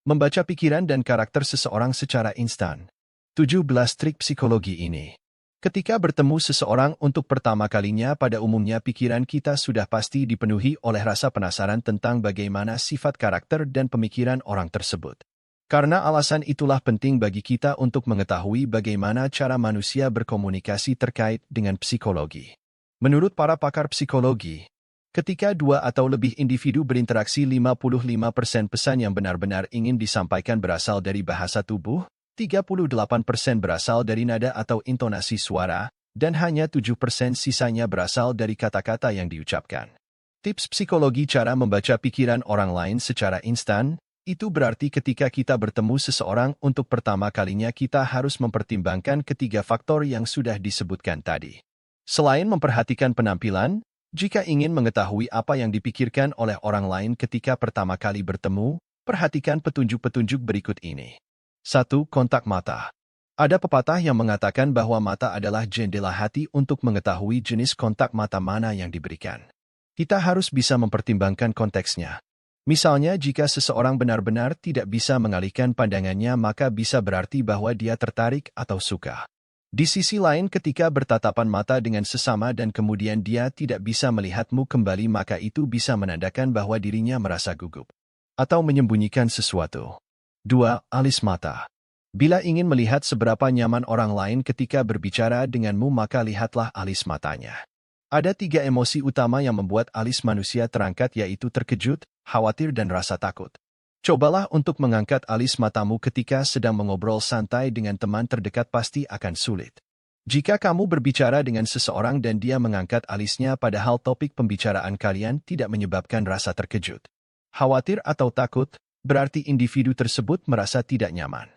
Membaca pikiran dan karakter seseorang secara instan. 17 trik psikologi ini. Ketika bertemu seseorang untuk pertama kalinya, pada umumnya pikiran kita sudah pasti dipenuhi oleh rasa penasaran tentang bagaimana sifat karakter dan pemikiran orang tersebut. Karena alasan itulah penting bagi kita untuk mengetahui bagaimana cara manusia berkomunikasi terkait dengan psikologi. Menurut para pakar psikologi, ketika dua atau lebih individu berinteraksi, 55% pesan yang benar-benar ingin disampaikan berasal dari bahasa tubuh, 38% berasal dari nada atau intonasi suara, dan hanya 7% sisanya berasal dari kata-kata yang diucapkan. Tips psikologi cara membaca pikiran orang lain secara instan, itu berarti ketika kita bertemu seseorang untuk pertama kalinya kita harus mempertimbangkan ketiga faktor yang sudah disebutkan tadi. Selain memperhatikan penampilan, jika ingin mengetahui apa yang dipikirkan oleh orang lain ketika pertama kali bertemu, perhatikan petunjuk-petunjuk berikut ini. 1. Kontak mata. Ada pepatah yang mengatakan bahwa mata adalah jendela hati untuk mengetahui jenis kontak mata mana yang diberikan. Kita harus bisa mempertimbangkan konteksnya. Misalnya, jika seseorang benar-benar tidak bisa mengalihkan pandangannya, maka bisa berarti bahwa dia tertarik atau suka. Di sisi lain, ketika bertatapan mata dengan sesama dan kemudian dia tidak bisa melihatmu kembali, maka itu bisa menandakan bahwa dirinya merasa gugup atau menyembunyikan sesuatu. 2. Alis mata. Bila ingin melihat seberapa nyaman orang lain ketika berbicara denganmu, maka lihatlah alis matanya. Ada 3 emosi utama yang membuat alis manusia terangkat, yaitu terkejut, khawatir, dan rasa takut. Cobalah untuk mengangkat alis matamu ketika sedang mengobrol santai dengan teman terdekat, pasti akan sulit. Jika kamu berbicara dengan seseorang dan dia mengangkat alisnya padahal topik pembicaraan kalian tidak menyebabkan rasa terkejut, khawatir, atau takut, berarti individu tersebut merasa tidak nyaman.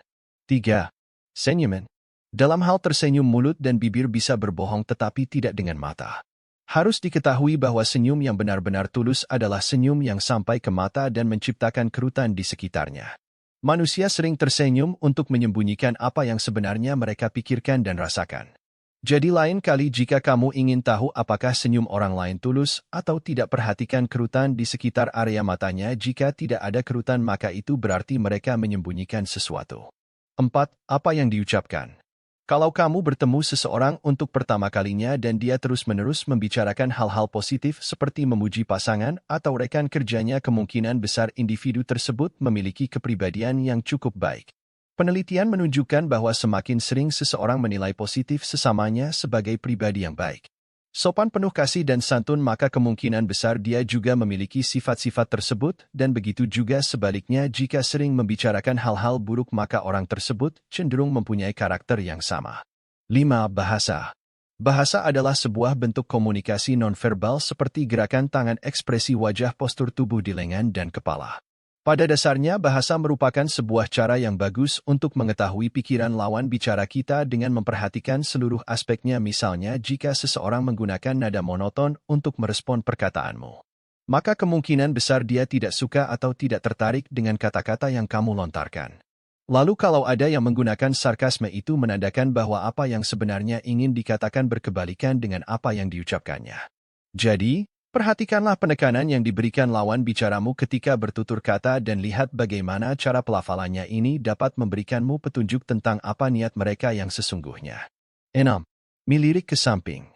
3. Senyuman. Dalam hal tersenyum, mulut dan bibir bisa berbohong tetapi tidak dengan mata. Harus diketahui bahwa senyum yang benar-benar tulus adalah senyum yang sampai ke mata dan menciptakan kerutan di sekitarnya. Manusia sering tersenyum untuk menyembunyikan apa yang sebenarnya mereka pikirkan dan rasakan. Jadi lain kali jika kamu ingin tahu apakah senyum orang lain tulus atau tidak, perhatikan kerutan di sekitar area matanya. Jika tidak ada kerutan, maka itu berarti mereka menyembunyikan sesuatu. 4. Apa yang diucapkan. Kalau kamu bertemu seseorang untuk pertama kalinya dan dia terus-menerus membicarakan hal-hal positif seperti memuji pasangan atau rekan kerjanya, kemungkinan besar individu tersebut memiliki kepribadian yang cukup baik. Penelitian menunjukkan bahwa semakin sering seseorang menilai positif sesamanya sebagai pribadi yang baik, sopan, penuh kasih, dan santun, maka kemungkinan besar dia juga memiliki sifat-sifat tersebut, dan begitu juga sebaliknya. Jika sering membicarakan hal-hal buruk, maka orang tersebut cenderung mempunyai karakter yang sama. 5. Bahasa. Bahasa adalah sebuah bentuk komunikasi nonverbal seperti gerakan tangan, ekspresi wajah, postur tubuh di lengan dan kepala. Pada dasarnya, bahasa merupakan sebuah cara yang bagus untuk mengetahui pikiran lawan bicara kita dengan memperhatikan seluruh aspeknya. Misalnya, jika seseorang menggunakan nada monoton untuk merespon perkataanmu, maka kemungkinan besar dia tidak suka atau tidak tertarik dengan kata-kata yang kamu lontarkan. Lalu kalau ada yang menggunakan sarkasme, itu menandakan bahwa apa yang sebenarnya ingin dikatakan berkebalikan dengan apa yang diucapkannya. Jadi, perhatikanlah penekanan yang diberikan lawan bicaramu ketika bertutur kata dan lihat bagaimana cara pelafalannya. Ini dapat memberikanmu petunjuk tentang apa niat mereka yang sesungguhnya. 6. Melirik ke samping.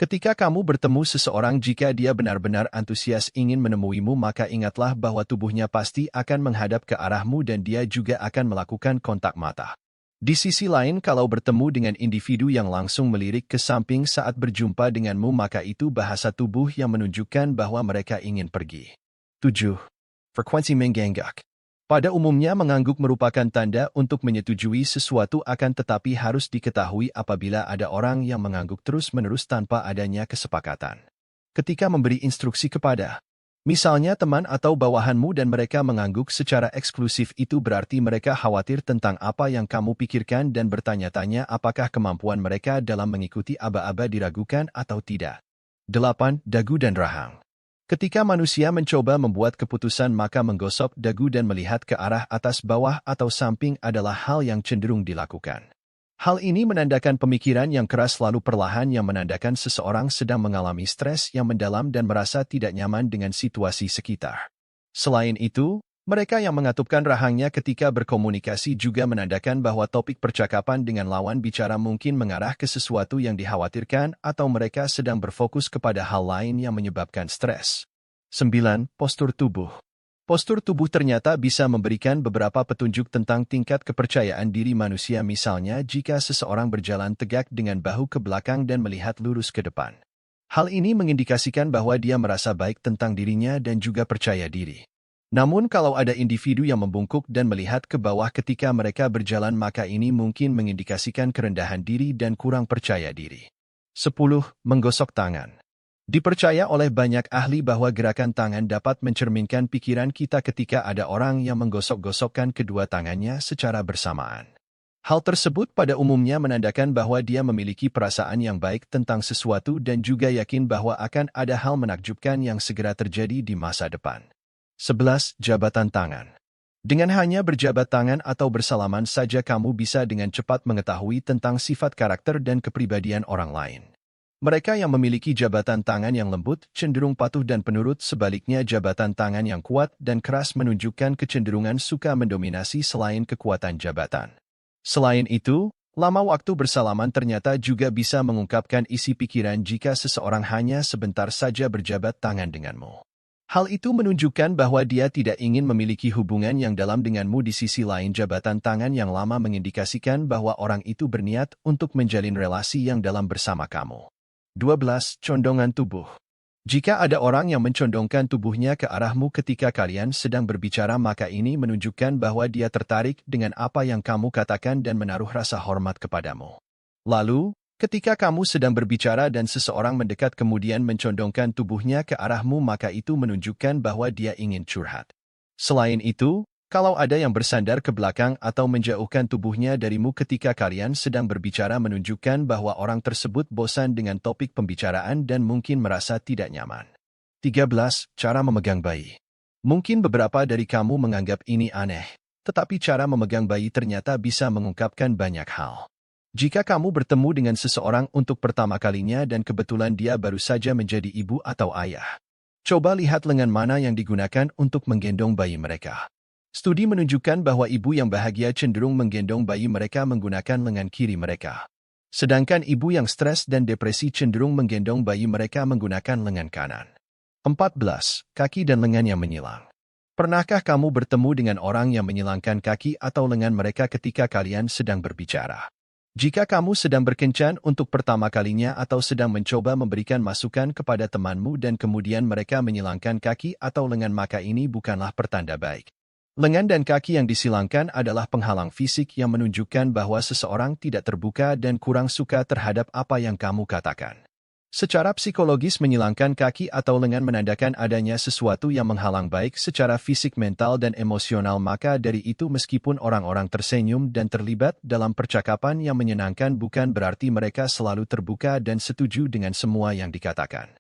Ketika kamu bertemu seseorang, jika dia benar-benar antusias ingin menemuimu, maka ingatlah bahwa tubuhnya pasti akan menghadap ke arahmu dan dia juga akan melakukan kontak mata. Di sisi lain, kalau bertemu dengan individu yang langsung melirik ke samping saat berjumpa denganmu, maka itu bahasa tubuh yang menunjukkan bahwa mereka ingin pergi. 7. Frekuensi mengangguk. Pada umumnya, mengangguk merupakan tanda untuk menyetujui sesuatu, akan tetapi harus diketahui apabila ada orang yang mengangguk terus-menerus tanpa adanya kesepakatan. Ketika memberi instruksi kepada, misalnya, teman atau bawahanmu dan mereka mengangguk secara eksklusif, itu berarti mereka khawatir tentang apa yang kamu pikirkan dan bertanya-tanya apakah kemampuan mereka dalam mengikuti aba-aba diragukan atau tidak. 8. Dagu dan rahang. Ketika manusia mencoba membuat keputusan, maka menggosok dagu dan melihat ke arah atas, bawah, atau samping adalah hal yang cenderung dilakukan. Hal ini menandakan pemikiran yang keras lalu perlahan, yang menandakan seseorang sedang mengalami stres yang mendalam dan merasa tidak nyaman dengan situasi sekitar. Selain itu, Mereka yang mengatupkan rahangnya ketika berkomunikasi juga menandakan bahwa topik percakapan dengan lawan bicara mungkin mengarah ke sesuatu yang dikhawatirkan atau mereka sedang berfokus kepada hal lain yang menyebabkan stres. 9. Postur tubuh. Postur tubuh ternyata bisa memberikan beberapa petunjuk tentang tingkat kepercayaan diri manusia, misalnya jika seseorang berjalan tegak dengan bahu ke belakang dan melihat lurus ke depan. Hal ini mengindikasikan bahwa dia merasa baik tentang dirinya dan juga percaya diri. Namun kalau ada individu yang membungkuk dan melihat ke bawah ketika mereka berjalan, maka ini mungkin mengindikasikan kerendahan diri dan kurang percaya diri. 10. Menggosok tangan. Dipercaya oleh banyak ahli bahwa gerakan tangan dapat mencerminkan pikiran kita ketika ada orang yang menggosok-gosokkan kedua tangannya secara bersamaan. Hal tersebut pada umumnya menandakan bahwa dia memiliki perasaan yang baik tentang sesuatu dan juga yakin bahwa akan ada hal menakjubkan yang segera terjadi di masa depan. 11. Jabatan tangan. Dengan hanya berjabat tangan atau bersalaman saja kamu bisa dengan cepat mengetahui tentang sifat karakter dan kepribadian orang lain. Mereka yang memiliki jabatan tangan yang lembut cenderung patuh dan penurut, sebaliknya jabatan tangan yang kuat dan keras menunjukkan kecenderungan suka mendominasi selain kekuatan jabatan. Selain itu, lama waktu bersalaman ternyata juga bisa mengungkapkan isi pikiran jika seseorang hanya sebentar saja berjabat tangan denganmu. Hal itu menunjukkan bahwa dia tidak ingin memiliki hubungan yang dalam denganmu. Di sisi lain, jabatan tangan yang lama mengindikasikan bahwa orang itu berniat untuk menjalin relasi yang dalam bersama kamu. 12. Condongan tubuh. Jika ada orang yang mencondongkan tubuhnya ke arahmu ketika kalian sedang berbicara, maka ini menunjukkan bahwa dia tertarik dengan apa yang kamu katakan dan menaruh rasa hormat kepadamu. Lalu, ketika kamu sedang berbicara dan seseorang mendekat kemudian mencondongkan tubuhnya ke arahmu, maka itu menunjukkan bahwa dia ingin curhat. Selain itu, kalau ada yang bersandar ke belakang atau menjauhkan tubuhnya darimu ketika kalian sedang berbicara, menunjukkan bahwa orang tersebut bosan dengan topik pembicaraan dan mungkin merasa tidak nyaman. 13. Cara memegang bayi. Mungkin beberapa dari kamu menganggap ini aneh, tetapi cara memegang bayi ternyata bisa mengungkapkan banyak hal. Jika kamu bertemu dengan seseorang untuk pertama kalinya dan kebetulan dia baru saja menjadi ibu atau ayah, coba lihat lengan mana yang digunakan untuk menggendong bayi mereka. Studi menunjukkan bahwa ibu yang bahagia cenderung menggendong bayi mereka menggunakan lengan kiri mereka. Sedangkan ibu yang stres dan depresi cenderung menggendong bayi mereka menggunakan lengan kanan. 14. Kaki dan lengan yang menyilang. Pernahkah kamu bertemu dengan orang yang menyilangkan kaki atau lengan mereka ketika kalian sedang berbicara? Jika kamu sedang berkencan untuk pertama kalinya atau sedang mencoba memberikan masukan kepada temanmu dan kemudian mereka menyilangkan kaki atau lengan, maka ini bukanlah pertanda baik. Lengan dan kaki yang disilangkan adalah penghalang fisik yang menunjukkan bahwa seseorang tidak terbuka dan kurang suka terhadap apa yang kamu katakan. Secara psikologis, menyilangkan kaki atau lengan menandakan adanya sesuatu yang menghalang baik secara fisik, mental, dan emosional. Maka dari itu, meskipun orang-orang tersenyum dan terlibat dalam percakapan yang menyenangkan, bukan berarti mereka selalu terbuka dan setuju dengan semua yang dikatakan.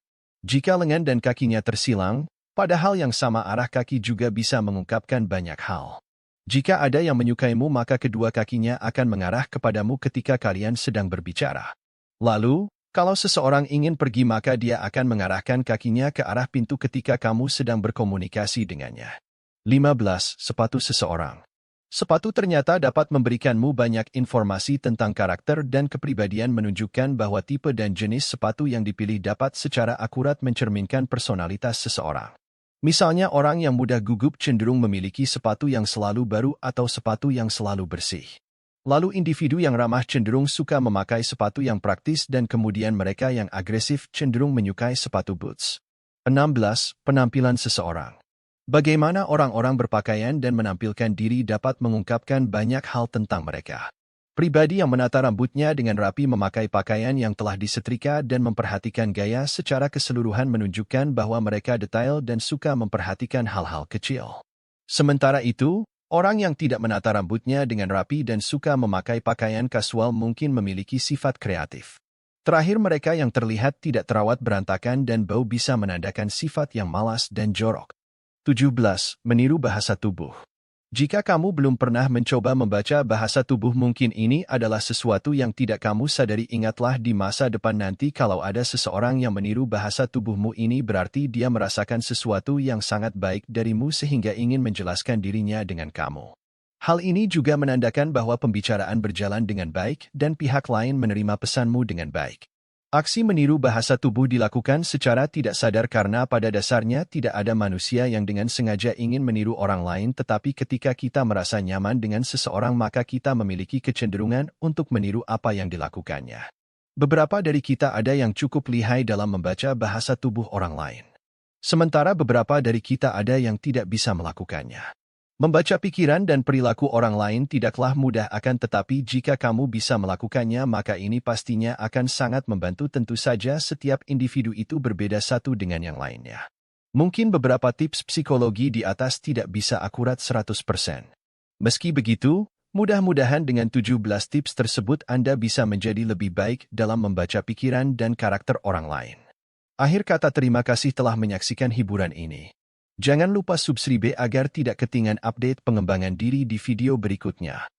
Jika lengan dan kakinya tersilang, pada hal yang sama arah kaki juga bisa mengungkapkan banyak hal. Jika ada yang menyukaimu, maka kedua kakinya akan mengarah kepadamu ketika kalian sedang berbicara. Lalu, kalau seseorang ingin pergi, maka dia akan mengarahkan kakinya ke arah pintu ketika kamu sedang berkomunikasi dengannya. 15. Sepatu seseorang. Sepatu ternyata dapat memberikanmu banyak informasi tentang karakter dan kepribadian, menunjukkan bahwa tipe dan jenis sepatu yang dipilih dapat secara akurat mencerminkan personalitas seseorang. Misalnya, orang yang mudah gugup cenderung memiliki sepatu yang selalu baru atau sepatu yang selalu bersih. Lalu individu yang ramah cenderung suka memakai sepatu yang praktis dan kemudian mereka yang agresif cenderung menyukai sepatu boots. 16. Penampilan seseorang. Bagaimana orang-orang berpakaian dan menampilkan diri dapat mengungkapkan banyak hal tentang mereka. Pribadi yang menata rambutnya dengan rapi, memakai pakaian yang telah disetrika dan memperhatikan gaya secara keseluruhan menunjukkan bahwa mereka detail dan suka memperhatikan hal-hal kecil. Sementara itu, orang yang tidak menata rambutnya dengan rapi dan suka memakai pakaian kasual mungkin memiliki sifat kreatif. Terakhir, mereka yang terlihat tidak terawat, berantakan, dan bau bisa menandakan sifat yang malas dan jorok. 17. Meniru bahasa tubuh. Jika kamu belum pernah mencoba membaca bahasa tubuh, mungkin ini adalah sesuatu yang tidak kamu sadari. Ingatlah, di masa depan nanti kalau ada seseorang yang meniru bahasa tubuhmu, ini berarti dia merasakan sesuatu yang sangat baik darimu sehingga ingin menjelaskan dirinya dengan kamu. Hal ini juga menandakan bahwa pembicaraan berjalan dengan baik dan pihak lain menerima pesanmu dengan baik. Aksi meniru bahasa tubuh dilakukan secara tidak sadar karena pada dasarnya tidak ada manusia yang dengan sengaja ingin meniru orang lain, tetapi ketika kita merasa nyaman dengan seseorang maka kita memiliki kecenderungan untuk meniru apa yang dilakukannya. Beberapa dari kita ada yang cukup lihai dalam membaca bahasa tubuh orang lain. Sementara beberapa dari kita ada yang tidak bisa melakukannya. Membaca pikiran dan perilaku orang lain tidaklah mudah, akan tetapi jika kamu bisa melakukannya maka ini pastinya akan sangat membantu. Tentu saja setiap individu itu berbeda satu dengan yang lainnya. Mungkin beberapa tips psikologi di atas tidak bisa akurat 100%. Meski begitu, mudah-mudahan dengan 17 tips tersebut Anda bisa menjadi lebih baik dalam membaca pikiran dan karakter orang lain. Akhir kata, terima kasih telah menyaksikan hiburan ini. Jangan lupa subscribe agar tidak ketinggalan update pengembangan diri di video berikutnya.